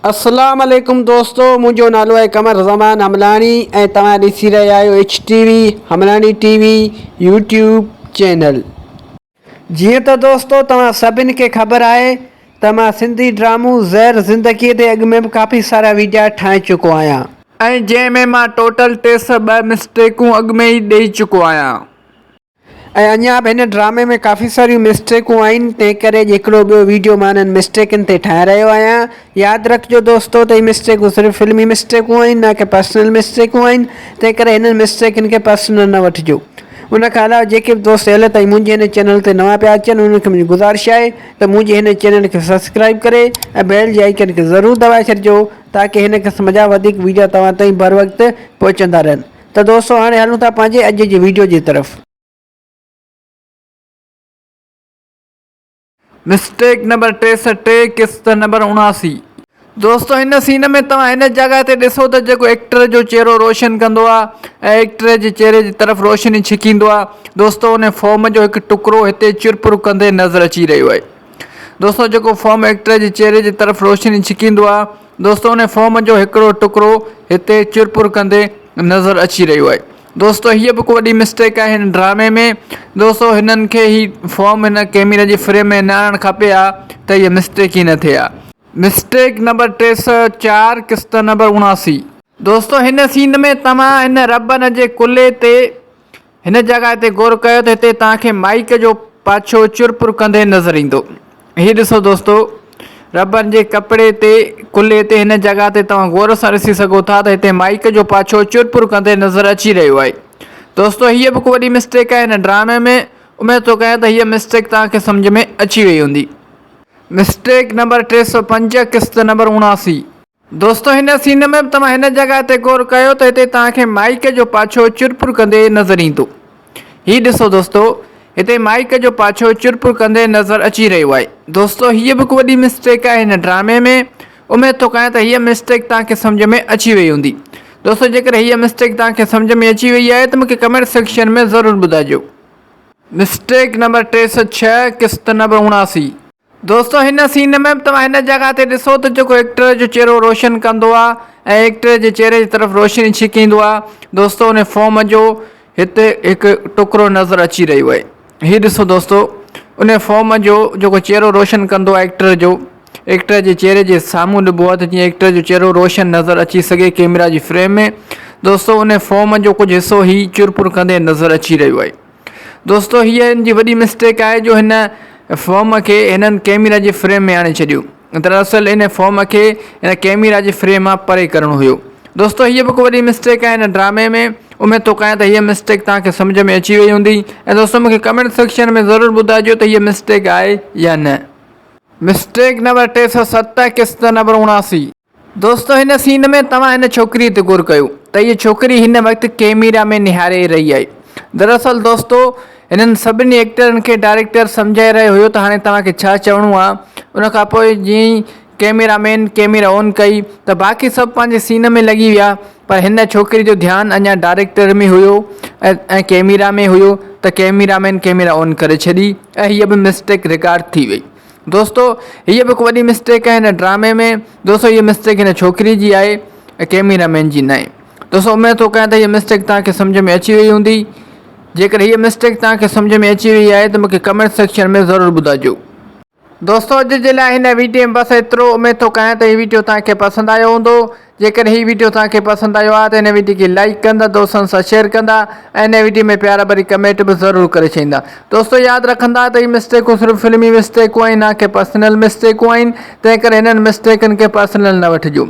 अस्सलाम वालेकुम दोस्तों, मुझो नालो है कमर ज़मान हमलानी ऐं तव्हां ॾिसी रहिया आहियो HTV हमलानी TV यूट्यूब चैनल। जीअं त दोस्तों तव्हां सभिनि खे ख़बर आहे त मां सिंधी ड्रामो ज़हर ज़िंदगीअ ते अॻु में बि काफ़ी सारा वीडियो ठाहे चुको आहियां ऐं जंहिंमें मां टोटल 302 मिस्टेकूं अॻु में ई ॾेई चुको आहियां ऐं अञा बि हिन ड्रामे में काफ़ी सारियूं मिस्टेकूं आहिनि। तंहिं करे हिकिड़ो ॿियो वीडियो मां हिननि मिस्टेकनि ते ठाहे रहियो आहियां। यादि रखिजो दोस्तों त हीअ मिस्टेकूं सिर्फ़ु फिल्मी मिस्टेकूं आहिनि, न कि पर्सनल मिस्टेकूं आहिनि। तंहिं करे हिननि मिस्टेकनि खे पर्सनल न वठिजो। उन खां अलावा जेके बि दोस्त अॼु ताईं मुंहिंजे हिन चैनल ते नवां पिया अचनि उन्हनि खे मुंहिंजी गुज़ारिश आहे त मुंहिंजे हिन चैनल खे सब्सक्राइब करे ऐं बेल जे आइकन खे ज़रूरु दॿाए छॾिजो ताकी हिन क़िस्म जा वधीक वीडियो तव्हां ताईं बर वक़्तु पहुचंदा रहनि। त दोस्तों हाणे हलूं था पंहिंजे अॼु जी वीडियो जी तरफ़। मिस्टेक नंबर 63 किस्त नंबर 79। दोस्तों हिन सीन में तव्हां हिन जॻह ते ॾिसो त जेको एक्टर जो चेहरो रोशन कंदो आहे ऐं एक्टर जे चेहरे जी तरफ़ रोशनी छिकींदो आहे। दोस्तों उन फॉर्म जो हिकु टुकड़ो हिते चुरपुर कंदे नज़र अची रहियो आहे। दोस्तों जेको फॉर्म एक्टर जे चेहरे जी तरफ़ रोशनी छिकींदो आहे, दोस्तों उन फॉर्म जो हिकिड़ो टुकड़ो हिते चुरपुर कंदे नज़र अची रहियो आहे। दोस्तों हीअ बि वॾी मिस्टेक आहे हिन ड्रामे में। दोस्तों हिननि खे ही फॉर्म हिन कैमरे जे फ्रेम में न आणणु खपे हा त हीअ मिस्टेक ई न थिए हा। मिस्टेक नंबर 304 किस्त नंबर 79। दोस्तों हिन सीन में तव्हां हिन रबन जे कुल्ले ते हिन जॻह ते गौर कयो त हिते तव्हांखे माइक जो पाछो चुरपुर कंदे नज़र ईंदो। हीअ ॾिसो दोस्तों रबन जे कपिड़े ते कुल्ले ते हिन जॻह ते तव्हां गौर सां ॾिसी सघो था त हिते माइक जो पाछो चुरपुर कंदे नज़र अची रहियो आहे। दोस्तों हीअ बि वॾी मिस्टेक आहे हिन ड्रामे में। उमेद थो कयां त हीअ मिस्टेक तव्हांखे सम्झ में अची वई हूंदी। मिस्टेक नंबर 305 किस्त नंबर 79। दोस्तों हिन सीन में तव्हां हिन जॻह ते गौर कयो त हिते तव्हांखे माइक जो पाछो चुरपुर कंदे नज़र ईंदो। हीअ ॾिसो दोस्तों हिते माइक जो पाछो चुरपुर कंदे नज़र अची रहियो आहे। दोस्तों हीअ बि वॾी मिस्टेक आहे हिन ड्रामे में। उमेद थो कयां त हीअ मिस्टेक तव्हांखे सम्झ में अची वई हूंदी। दोस्तों जेकर हीअ मिस्टेक तव्हांखे सम्झ में अची वई आहे त मूंखे कमेंट सेक्शन में ज़रूरु ॿुधाइजो। मिस्टेक नंबर 306 किस्त नंबर 79। दोस्तों हिन सीन में तव्हां हिन जॻह ते ॾिसो त जेको एक्टर जो चेहरो रोशन कंदो आहे ऐं एक्टर जे चेहरे जी तरफ़ रोशनी छिकींदो आहे। दोस्तों उन फॉर्म जो हिते हिकु टुकड़ो नज़र अची रहियो आहे। हीअ ॾिसो दोस्तों उन फॉर्म जो जेको चेहरो रोशन कंदो आहे एक्टर जे चेहरे जे साम्हूं ॾिबो आहे त जीअं एक्टर जो चेहरो रोशन नज़र अची सघे कैमरा जी फ्रेम में। दोस्तों उन फॉर्म जो कुझु हिसो ही चुरपुर कंदे नज़र अची रहियो आहे। दोस्तों हीअ हिन जी वॾी मिस्टेक आहे जो हिन फॉर्म खे हिननि कैमरा जी फ्रेम में आणे छॾियो। दरअसल इन फॉर्म खे हिन कैमरा जी फ्रेम मां परे करणो हुयो। दोस्तों हीअ बि वॾी मिस्टेक आहे हिन ड्रामे में। उमेद थो कयां त हीअ मिस्टेक तव्हांखे सम्झ में अची वई हूंदी ऐं दोस्तों मूंखे कमेंट सेक्शन में ज़रूरु ॿुधाइजो त हीअ मिस्टेक आहे या न। मिस्टेक नंबर 307 किस्त नंबर 79। दोस्तों हिन सीन में तव्हां हिन छोकिरीअ ते गौर कयो त हीअ छोकिरी हिन वक़्तु कैमरा में निहारे रही आहे। दरअसल दोस्तों हिननि सभिनी एक्टरनि खे डायरेक्टर सम्झाए रहियो हुयो त हाणे तव्हांखे छा चवणो आहे। उन खां पोइ जीअं ई कैमरामैन कैमरा ऑन कई त बाक़ी सभु पंहिंजे सीन में लॻी विया, पर हिन छोकिरी जो ध्यानु अञा डायरेक्टर में हुयो ऐं कैमरा में हुयो त कैमरामैन कैमरा ऑन करे छॾी ऐं हीअ बि मिस्टेक रिकॉर्ड थी वई। दोस्तों हीअ बि वॾी मिस्टेक आहे हिन ड्रामे में। दोस्तों हीअ मिस्टेक हिन छोकिरी जी आहे ऐं कैमरामैन जी न आहे। दोस्तों उमेद थो कयां त हीअ मिस्टेक तव्हांखे सम्झ में अची वई हूंदी। जेकर हीअ मिस्टेक तव्हांखे सम्झ में अची वई आहे त मूंखे कमेंट सेक्शन में ज़रूरु ॿुधाइजो। दोस्तों अॼु जे लाइ हिन वीडियो में बसि एतिरो। उमेद थो कयां त हीअ वीडियो तव्हांखे पसंदि आयो हूंदो। जेकर हीअ वीडियो तव्हांखे पसंदि आयो आहे त हिन वीडियो खे लाइक कंदा, दोस्तनि सां शेयर कंदा ऐं हिन वीडियो में प्यारा भरी कमेंट बि ज़रूरु करे छॾींदा। दोस्तों यादि रखंदा त हीअ मिस्टेकूं सिर्फ़ु फिल्मी मिस्टेकूं आहिनि, न कि पर्सनल मिस्टेकूं आहिनि। तंहिं करे हिननि मिस्टेकनि खे पर्सनल न वठिजो।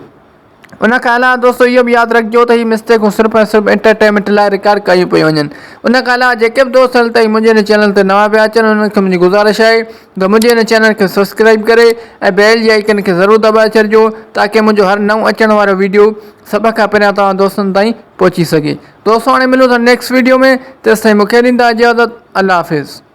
उन खां अलावा दोस्तों इहो बि यादि रखिजो त हीअ मिस्टेकूं सिर्फ़ु ऐं सिर्फ़ु एंटरटेनमेंट लाइ रिकॉर्ड कयूं पियूं वञनि। उन खां अलावा जेके बि दोस्त हाल ताईं मुंहिंजे हिन चैनल ते नवां पिया अचनि उन्हनि खे मुंहिंजी गुज़ारिश आहे त मुंहिंजे हिन चैनल खे सब्सक्राइब करे ऐं बेल जी आइकन खे ज़रूरु दॿाए छॾिजो ताकी मुंहिंजो हर नओं अचण वारो वीडियो सभ खां पहिरियां तव्हां दोस्तनि ताईं पहुची सघे। दोस्तों हाणे मिलूं था नेक्स्ट वीडियो में। तेसिताईं मूंखे ॾींदा इजाज़त। अल्लाह हाफ़िज़।